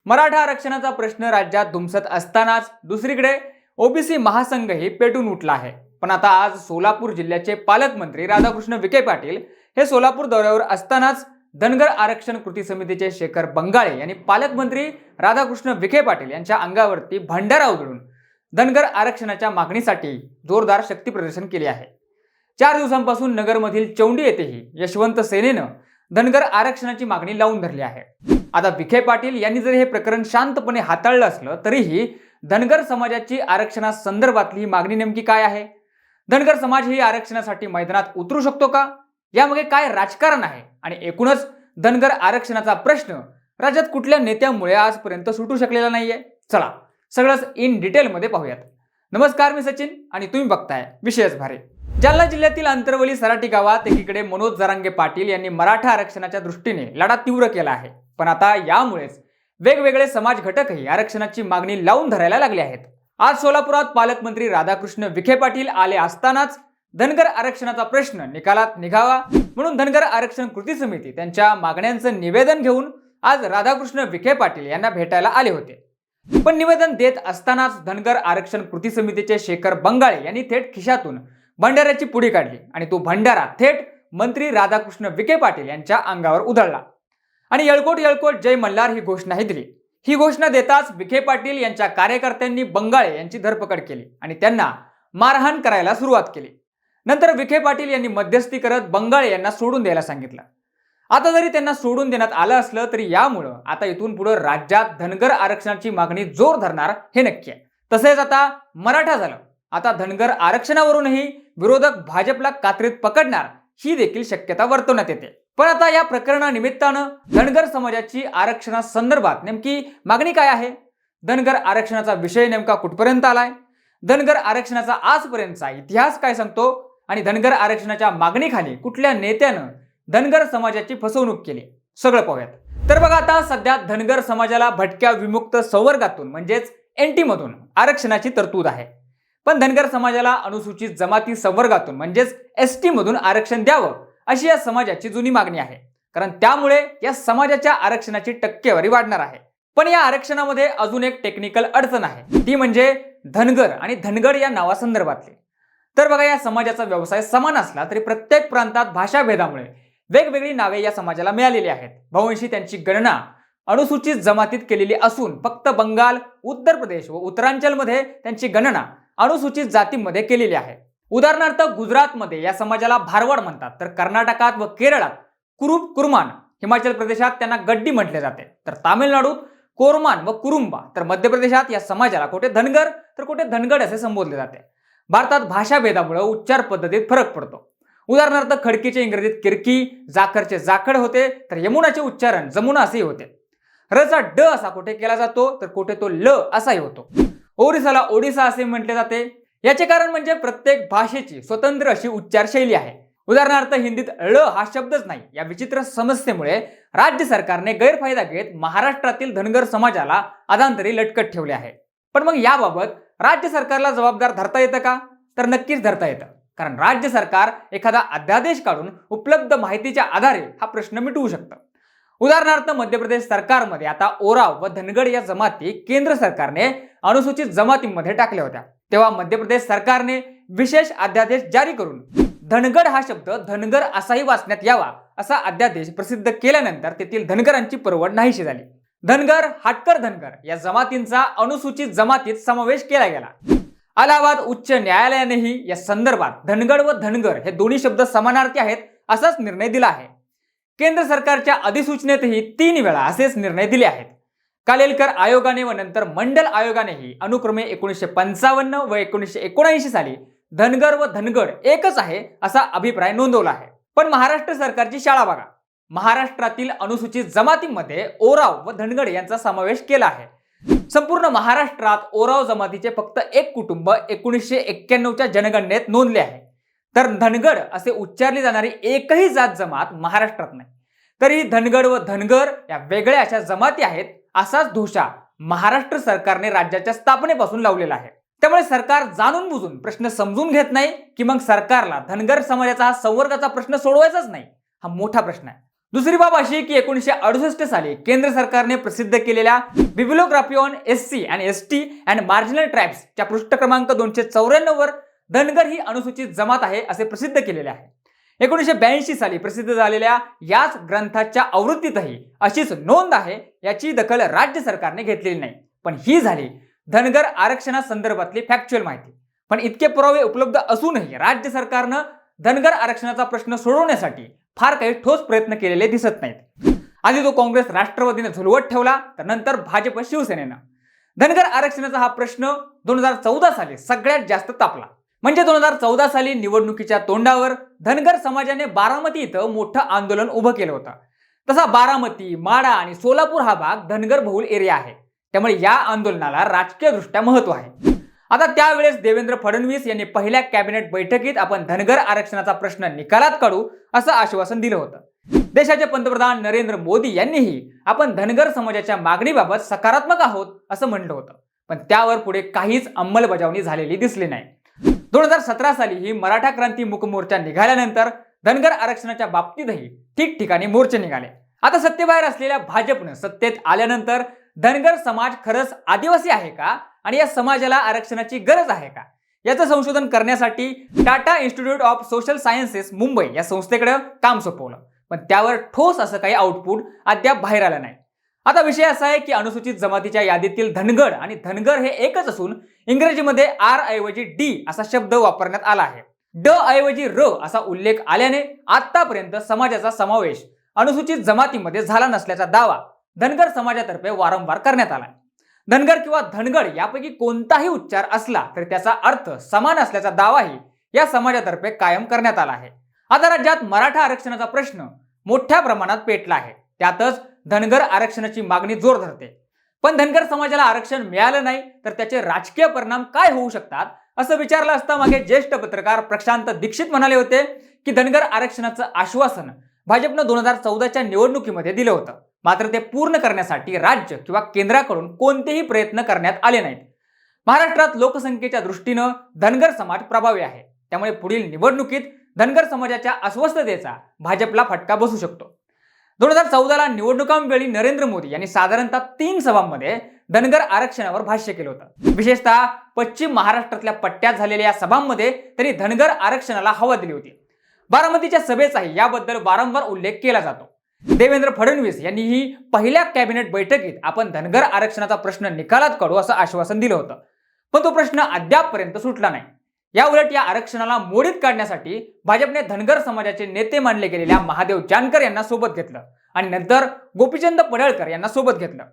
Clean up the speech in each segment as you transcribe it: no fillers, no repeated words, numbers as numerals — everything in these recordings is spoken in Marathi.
मराठा आरक्षणाचा प्रश्न राज्यात धुमसत असतानाच दुसरीकडे ओबीसी महासंघही पेटून उठला आहे। पण आता आज सोलापूर जिल्ह्याचे पालकमंत्री राधाकृष्ण विखे पाटील हे सोलापूर दौऱ्यावर असतानाच धनगर आरक्षण कृती समितीचे शेखर बंगाळे यांनी पालकमंत्री राधाकृष्ण विखे पाटील यांच्या अंगावरती भंडारा उधळून धनगर आरक्षणाच्या मागणीसाठी जोरदार शक्ती प्रदर्शन केले आहे। 4 दिवसांपासून नगरमधील चौंडी येथेही यशवंत सेनेनं धनगर आरक्षणाची मागणी लावून धरली आहे। आता विखे पाटील यांनी जर हे प्रकरण शांतपणे हाताळलं असलं तरीही धनगर समाजाची आरक्षणासंदर्भातली ही मागणी नेमकी काय आहे? धनगर समाज ही आरक्षणासाठी मैदानात उतरू शकतो का? यामागे काय राजकारण आहे आणि एकूणच धनगर आरक्षणाचा प्रश्न राज्यात कुठल्या नेत्यामुळे आजपर्यंत सुटू शकलेला नाहीये? चला सगळंच इन डिटेलमध्ये पाहूयात। नमस्कार, मी सचिन आणि तुम्ही बघताय विशेष भारे। जालना जिल्ह्यातील अंतरवली सराटी गावात एकीकडे मनोज जरांगे पाटील यांनी मराठा आरक्षणाच्या दृष्टीने लढा तीव्र केला आहे, पण आता यामुळेच वेगवेगळे समाज घटकही आरक्षणाची मागणी लावून धरायला लागले आहेत। आज सोलापुरात पालकमंत्री राधाकृष्ण विखे पाटील आले असतानाच धनगर आरक्षणाचा प्रश्न निकालात निघावा म्हणून धनगर आरक्षण कृती समिती त्यांच्या मागण्यांचं निवेदन घेऊन आज राधाकृष्ण विखे पाटील यांना भेटायला आले होते। पण निवेदन देत असतानाच धनगर आरक्षण कृती समितीचे शेखर बंगाळे यांनी थेट खिशातून भंडाऱ्याची पुडी काढली आणि तो भंडारा थेट मंत्री राधाकृष्ण विखे पाटील यांच्या अंगावर उधळला आणि येळकोट येळकोट जय मल्हार ही घोषणाही दिली। ही घोषणा देताच विखे पाटील यांच्या कार्यकर्त्यांनी बंगाळे यांची धरपकड केली आणि त्यांना मारहाण करायला सुरुवात केली। नंतर विखे पाटील यांनी मध्यस्थी करत बंगाळे यांना सोडून द्यायला सांगितलं। आता जरी त्यांना सोडून देण्यात आलं असलं तरी यामुळे आता इथून पुढे राज्यात धनगर आरक्षणाची मागणी जोर धरणार हे नक्की आहे। तसेच आता मराठा झालं, आता धनगर आरक्षणावरूनही विरोधक भाजपला कात्रीत पकडणार ही देखील शक्यता वर्तवण्यात येते। पण आता या प्रकरणानिमित्तानं धनगर समाजाची आरक्षणासंदर्भात नेमकी मागणी काय आहे? धनगर आरक्षणाचा विषय नेमका कुठपर्यंत आलाय? धनगर आरक्षणाचा आजपर्यंतचा इतिहास काय सांगतो आणि धनगर आरक्षणाच्या मागणीखाली कुठल्या नेत्यानं धनगर समाजाची फसवणूक केली, सगळं पाहूयात। तर बघा, आता सध्या धनगर समाजाला भटक्या विमुक्त संवर्गातून म्हणजेच एनटी मधून आरक्षणाची तरतूद आहे, पण धनगर समाजाला अनुसूचित जमाती संवर्गातून म्हणजेच एसटी मधून आरक्षण द्यावं अशी या समाजाची जुनी मागणी आहे, कारण त्यामुळे या समाजाच्या आरक्षणाची टक्केवारी वाढणार आहे। पण या आरक्षणामध्ये अजून एक टेक्निकल अडचण आहे, ती म्हणजे धनगर आणि धनगड या नावासंदर्भातली। तर बघा, या समाजाचा व्यवसाय समान असला तरी प्रत्येक प्रांतात भाषाभेदामुळे वेगवेगळी नावे या समाजाला मिळालेली आहेत। बहुअंशी त्यांची गणना अनुसूचित जमातीत केलेली असून फक्त बंगाल, उत्तर प्रदेश व उत्तरांचलमध्ये त्यांची गणना अनुसूचित जातीमध्ये केलेली आहे। उदाहरणार्थ गुजरातमध्ये या समाजाला भारवाड म्हणतात, तर कर्नाटकात व केरळात कुरुप कुर्मान, हिमाचल प्रदेशात त्यांना गड्डी म्हटले जाते, तर तामिळनाडूत कोरमान व कुरुंबा, तर मध्य प्रदेशात या समाजाला कुठे धनगर तर कुठे धनगड असे संबोधले जाते। भारतात भाषाभेदामुळे उच्चार पद्धतीत फरक पडतो। उदाहरणार्थ खडकीचे इंग्रजीत किरकी, जाखरचे जाखड होते, तर यमुनाचे उच्चारण जमुना असेही होते। रचा ड असा कुठे केला जातो तर कुठे तो ल असाही होतो। ओरिसाला ओडिसा असे म्हटले जाते। याचे कारण म्हणजे प्रत्येक भाषेची स्वतंत्र अशी उच्चार शैली आहे। उदाहरणार्थ हिंदीत ळ हा शब्दच नाही। या विचित्र समस्येमुळे राज्य सरकारने गैरफायदा घेत महाराष्ट्रातील धनगर समाजाला अधांतरी लटकत ठेवले आहे। पण मग याबाबत राज्य सरकारला जबाबदार धरता येतं का? तर नक्कीच धरता येतं, कारण राज्य सरकार एखादा अध्यादेश काढून उपलब्ध माहितीच्या आधारे हा प्रश्न मिटवू शकतं। उदाहरणार्थ मध्य प्रदेश सरकारमध्ये आता ओराव व धनगड या जमाती केंद्र सरकारने अनुसूचित जमातीमध्ये टाकल्या होत्या, तेव्हा मध्य प्रदेश सरकारने विशेष अध्यादेश जारी करून धनगड हा शब्द धनगर असाही वाचण्यात यावा असा अध्यादेश प्रसिद्ध केल्यानंतर तेथील धनगरांची परवड नाहीशी झाली। धनगर, हाटकर धनगर या जमातींचा अनुसूचित जमातीत समावेश केला गेला। अलाहाबाद उच्च न्यायालयानेही या संदर्भात धनगड व धनगर हे दोन्ही शब्द समानार्थी आहेत असाच निर्णय दिला आहे। केंद्र सरकारच्या अधिसूचनेतही 3 वेळा असेच निर्णय दिले आहेत। कालेलकर आयोगाने व नंतर मंडल आयोगानेही अनुक्रमे 1955 व 1979 साली धनगर व धनगड एकच आहे असा अभिप्राय नोंदवला आहे। पण महाराष्ट्र सरकारची शाळा बघा, महाराष्ट्रातील अनुसूचित जमातीमध्ये ओराव व धनगड यांचा समावेश केला आहे। संपूर्ण महाराष्ट्रात ओराव जमातीचे फक्त एक कुटुंब 1991च्या जनगणनेत नोंदले आहे, तर धनगड असे उच्चारली जाणारी एकही जात जमात महाराष्ट्रात नाही। तरी धनगड व धनगर या वेगळ्या अशा जमाती आहेत असाच धोशा महाराष्ट्र सरकारने राज्याच्या स्थापनेपासून लावलेला आहे। त्यामुळे सरकार जाणून बुजून प्रश्न समजून घेत नाही की मग सरकारला धनगर समाजाचा हा संवर्गाचा प्रश्न सोडवायचाच नाही, हा मोठा प्रश्न आहे। दुसरी बाब अशी की 1968 साली केंद्र सरकारने प्रसिद्ध केलेल्या बिब्लिओग्राफी ऑन एससी आणि एसटी अँड मार्जिनल ट्राइब्स च्या पृष्ठ क्रमांक 294 वर धनगर ही अनुसूचित जमात आहे असे प्रसिद्ध केलेले आहे. 1982 साली प्रसिद्ध झालेल्या याच ग्रंथाच्या आवृत्तीतही अशीच नोंद आहे. याची दखल राज्य सरकारने घेतलेली नाही. पण ही झाली धनगर आरक्षणासंदर्भातली फॅक्च्युअल माहिती. पण इतके पुरावे उपलब्ध असूनही राज्य सरकारनं धनगर आरक्षणाचा प्रश्न सोडवण्यासाठी फार काही ठोस प्रयत्न केलेले दिसत नाहीत. आधी तो काँग्रेस राष्ट्रवादीने झुलवत ठेवला, तर नंतर भाजप शिवसेनेनं. धनगर आरक्षणाचा हा प्रश्न 2014 साली सगळ्यात जास्त तापला. म्हणजे 2014 साली निवडणुकीच्या तोंडावर धनगर समाजाने बारामती इथं मोठं आंदोलन उभं केलं होतं. तसा बारामती, माडा आणि सोलापूर हा भाग धनगर बहुल एरिया आहे. त्यामुळे या आंदोलनाला राजकीय दृष्ट्या महत्त्व आहे. आता त्यावेळेस देवेंद्र फडणवीस यांनी पहिल्या कॅबिनेट बैठकीत आपण धनगर आरक्षणाचा प्रश्न निकालात काढू असं आश्वासन दिलं होतं. देशाचे पंतप्रधान नरेंद्र मोदी यांनीही आपण धनगर समाजाच्या मागणीबाबत सकारात्मक आहोत असं म्हणलं होतं. पण त्यावर पुढे काहीच अंमलबजावणी झालेली दिसली नाही. 2017 साली ही मराठा क्रांती मूक मोर्चा निघाल्यानंतर धनगर आरक्षणाच्या बाबतीतही ठिकठिकाणी मोर्चे निघाले. आता सत्तेबाहेर असलेल्या भाजपनं सत्तेत आल्यानंतर धनगर समाज खरंच आदिवासी आहे का आणि या समाजाला आरक्षणाची गरज आहे का याचं संशोधन करण्यासाठी Tata institute of social sciences Mumbai या संस्थेकडे काम सोपवलं. पण त्यावर ठोस असं काही आउटपुट अद्याप बाहेर आलं नाही. आता विषय असा आहे की अनुसूचित जमातीच्या यादीतील धनगड आणि धनगर हे एकच असून इंग्रजीमध्ये आर ऐवजी डी असा शब्द वापरण्यात आला आहे. ड ऐवजी र असा उल्लेख आल्याने आतापर्यंत समाजाचा समावेश अनुसूचित जमातीमध्ये झाला नसल्याचा दावा धनगर समाजातर्फे वारंवार करण्यात आला. धनगर किंवा धनगड यापैकी कोणताही उच्चार असला तरी त्याचा अर्थ समान असल्याचा दावाही या समाजातर्फे कायम करण्यात आला आहे. आता राज्यात मराठा आरक्षणाचा प्रश्न मोठ्या प्रमाणात पेटला आहे. त्यातच धनगर आरक्षणाची मागणी जोर धरते. पण धनगर समाजाला आरक्षण मिळालं नाही तर त्याचे राजकीय परिणाम काय होऊ शकतात असं विचारलं असता मागे ज्येष्ठ पत्रकार प्रशांत दीक्षित म्हणाले होते की धनगर आरक्षणाचं आश्वासन भाजपनं 2014च्या निवडणुकीमध्ये दिलं होतं. मात्र ते पूर्ण करण्यासाठी राज्य किंवा केंद्राकडून कोणतेही प्रयत्न करण्यात आले नाहीत. महाराष्ट्रात लोकसंख्येच्या दृष्टीनं धनगर समाज प्रभावी आहे. त्यामुळे पुढील निवडणुकीत धनगर समाजाच्या अस्वस्थतेचा भाजपला फटका बसू शकतो. 2014ला निवडणुकांवेळी नरेंद्र मोदी यांनी साधारणतः 3 सभांमध्ये धनगर आरक्षणावर भाष्य केलं होतं. विशेषतः पश्चिम महाराष्ट्रातल्या पट्ट्यात झालेल्या या सभांमध्ये त्यांनी धनगर आरक्षणाला हवा दिली होती. बारामतीच्या सभेचाही याबद्दल वारंवार उल्लेख केला जातो. देवेंद्र फडणवीस यांनीही पहिल्या कॅबिनेट बैठकीत आपण धनगर आरक्षणाचा प्रश्न निकालात काढू असं आश्वासन दिलं होतं. पण तो प्रश्न अद्यापपर्यंत सुटला नाही. याउलट या आरक्षणाला मोडीत काढण्यासाठी भाजपने धनगर समाजाचे नेते मानले गेलेल्या महादेव जानकर यांना सोबत घेतलं आणि नंतर गोपीचंद पडळकर यांना सोबत घेतलं.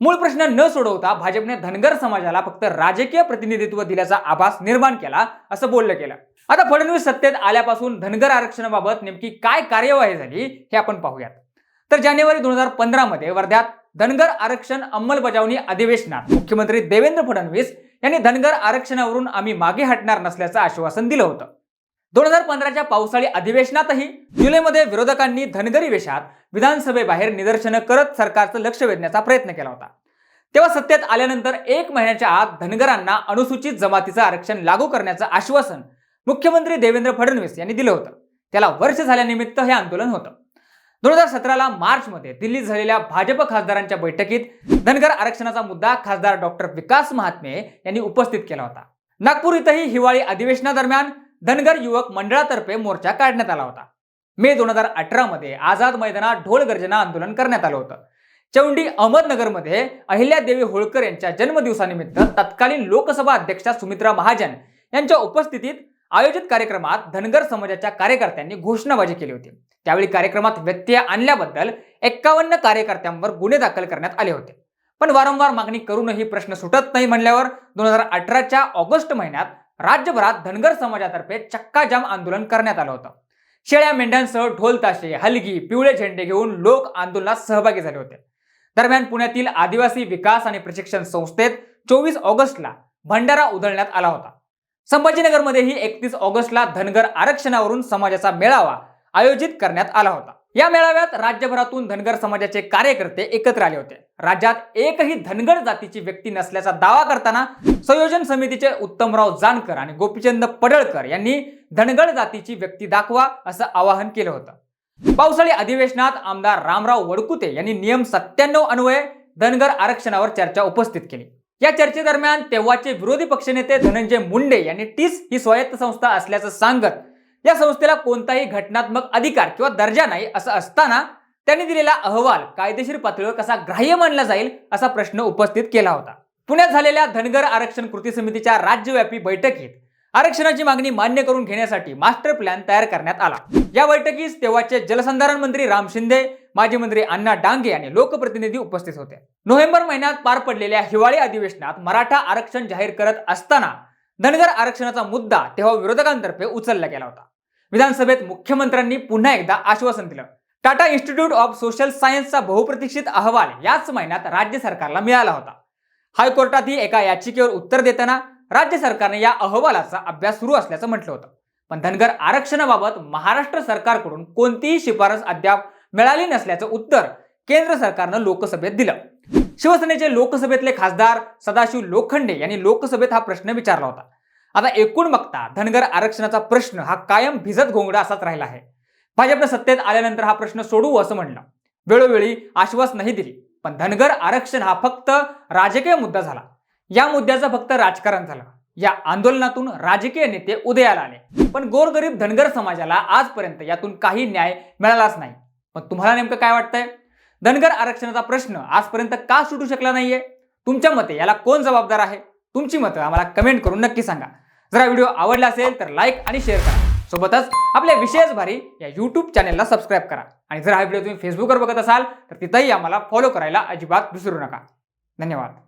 मूळ प्रश्न न सोडवता भाजपने धनगर समाजाला फक्त राजकीय प्रतिनिधित्व दिल्याचा आभास निर्माण केला असं बोललं गेलं. आता फडणवीस सत्तेत आल्यापासून धनगर आरक्षणाबाबत नेमकी काय कार्यवाही झाली हे आपण पाहूयात. तर जानेवारी 2015 मध्ये वर्ध्यात धनगर आरक्षण अंमलबजावणी अधिवेशनात मुख्यमंत्री देवेंद्र फडणवीस यांनी धनगर आरक्षणावरून आम्ही मागे हटणार नसल्याचं आश्वासन दिलं होतं. 2015च्या पावसाळी अधिवेशनातही जुलैमध्ये विरोधकांनी धनगरी वेशात विधानसभेबाहेर निदर्शनं करत सरकारचं लक्ष वेधण्याचा प्रयत्न केला होता. तेव्हा सत्तेत आल्यानंतर 1 महिन्याच्या आत धनगरांना अनुसूचित जमातीचं आरक्षण लागू करण्याचं आश्वासन मुख्यमंत्री देवेंद्र फडणवीस यांनी दिलं होतं. त्याला वर्ष झाल्यानिमित्त हे आंदोलन होतं. 2017ला मार्चमध्ये दिल्लीत झालेल्या भाजप खासदारांच्या बैठकीत धनगर आरक्षणाचा मुद्दा खासदार डॉक्टर विकास महात्मे यांनी उपस्थित केला होता. नागपूर इथंही हिवाळी अधिवेशनादरम्यान धनगर युवक मंडळातर्फे मोर्चा काढण्यात आला होता. मे 2018 मध्ये आझाद मैदानात ढोल गर्जना आंदोलन करण्यात आलं होतं. चौंडी अहमदनगरमध्ये अहिल्यादेवी होळकर यांच्या जन्मदिवसानिमित्त तत्कालीन लोकसभा अध्यक्षा सुमित्रा महाजन यांच्या उपस्थितीत आयोजित कार्यक्रमात धनगर समाजाच्या कार्यकर्त्यांनी घोषणाबाजी केली होती. त्यावेळी कार्यक्रमात व्यत्यय आणल्याबद्दल 51 कार्यकर्त्यांवर गुन्हे दाखल करण्यात आले होते. पण वारंवार मागणी करूनही प्रश्न सुटत नाही म्हणल्यावर 2018च्या ऑगस्ट महिन्यात राज्यभरात धनगर समाजातर्फे चक्काजाम आंदोलन करण्यात आलं होतं. शेळ्या मेंढ्यांसह ढोल ताशे, हलगी, पिवळे झेंडे घेऊन लोक आंदोलनात सहभागी झाले होते. दरम्यान पुण्यातील आदिवासी विकास आणि प्रशिक्षण संस्थेत 24 ऑगस्टला भंडारा उधळण्यात आला होता. संभाजीनगरमध्येही 31 ऑगस्टला धनगर आरक्षणावरून समाजाचा मेळावा आयोजित करण्यात आला होता. या मेळाव्यात राज्यभरातून धनगर समाजाचे कार्यकर्ते एकत्र आले होते. राज्यात एकही धनगर जातीची व्यक्ती नसल्याचा दावा करताना संयोजन समितीचे उत्तमराव जानकर आणि गोपीचंद पडळकर यांनी धनगर जातीची व्यक्ती दाखवा असं आवाहन केलं होतं. पावसाळी अधिवेशनात आमदार रामराव वडकुते यांनी नियम 97 अन्वये धनगर आरक्षणावर चर्चा उपस्थित केली। या चर्चेदरम्यान तेव्हाचे विरोधी पक्षनेते धनंजय मुंडे यांनी टीस ही स्वायत्त संस्था असल्याचं सांगत या संस्थेला कोणताही घटनात्मक अधिकार किंवा दर्जा नाही असं असताना त्यांनी दिलेला अहवाल कायदेशीर पातळीवर कसा ग्राह्य मानला जाईल असा प्रश्न उपस्थित केला होता। पुण्यात झालेल्या धनगर आरक्षण कृती समितीच्या राज्यव्यापी बैठकीत आरक्षणाची मागणी मान्य करून घेण्यासाठी मास्टर प्लॅन तयार करण्यात आला। या बैठकीस तेव्हाचे जलसंधारण मंत्री राम शिंदे, माजी मंत्री अण्णा डांगे आणि लोकप्रतिनिधी उपस्थित होते। नोव्हेंबर महिन्यात पार पडलेल्या हिवाळी अधिवेशनात मराठा आरक्षण जाहीर करत असताना धनगर आरक्षणाचा मुद्दा तेव्हा विरोधकांतर्फे उचलला गेला होता। विधानसभेत मुख्यमंत्र्यांनी पुन्हा एकदा आश्वासन दिलं। टाटा इन्स्टिट्यूट ऑफ सोशल सायन्सचा बहुप्रतीक्षित अहवाल याच महिन्यात राज्य सरकारला मिळाला होता। हायकोर्टातही एका याचिकेवर उत्तर देताना राज्य सरकारने या अहवालाचा अभ्यास सुरू असल्याचं म्हटलं होतं। पण धनगर आरक्षणाबाबत महाराष्ट्र सरकारकडून कोणतीही शिफारस अद्याप मिळाली नसल्याचं उत्तर केंद्र सरकारनं लोकसभेत दिलं। शिवसेनेचे लोकसभेतले खासदार सदाशिव लोखंडे यांनी लोकसभेत हा प्रश्न विचारला होता। आता एकूण बघता धनगर आरक्षणाचा प्रश्न हा कायम भिजत घोंगडा असाच राहिला आहे। भाजपने सत्तेत आल्यानंतर हा प्रश्न सोडवू असं म्हणलं, वेळोवेळी आश्वासनही दिली, पण धनगर आरक्षण हा फक्त राजकीय मुद्दा झाला। या मुद्द्याचं फक्त राजकारण झालं। या आंदोलनातून राजकीय नेते उदयाला आले, पण गोरगरीब धनगर समाजाला आजपर्यंत यातून काही न्याय मिळालाच नाही। पण तुम्हाला नेमकं काय वाटतंय? धनगर आरक्षणाचा प्रश्न आजपर्यंत का सुटू शकला नाहीये? तुमच्या मते याला कोण जबाबदार आहे? तुमची मतं आम्हाला कमेंट करून नक्की सांगा। जर हा व्हिडिओ आवडला असेल तर लाईक आणि शेअर करा। सोबतच आपल्या विशेष भारी या YouTube चॅनेलला सबस्क्राईब करा आणि जर हा व्हिडिओ तुम्ही फेसबुकवर बघत असाल तर तिथेही आम्हाला फॉलो करायला अजिबात विसरू नका। धन्यवाद।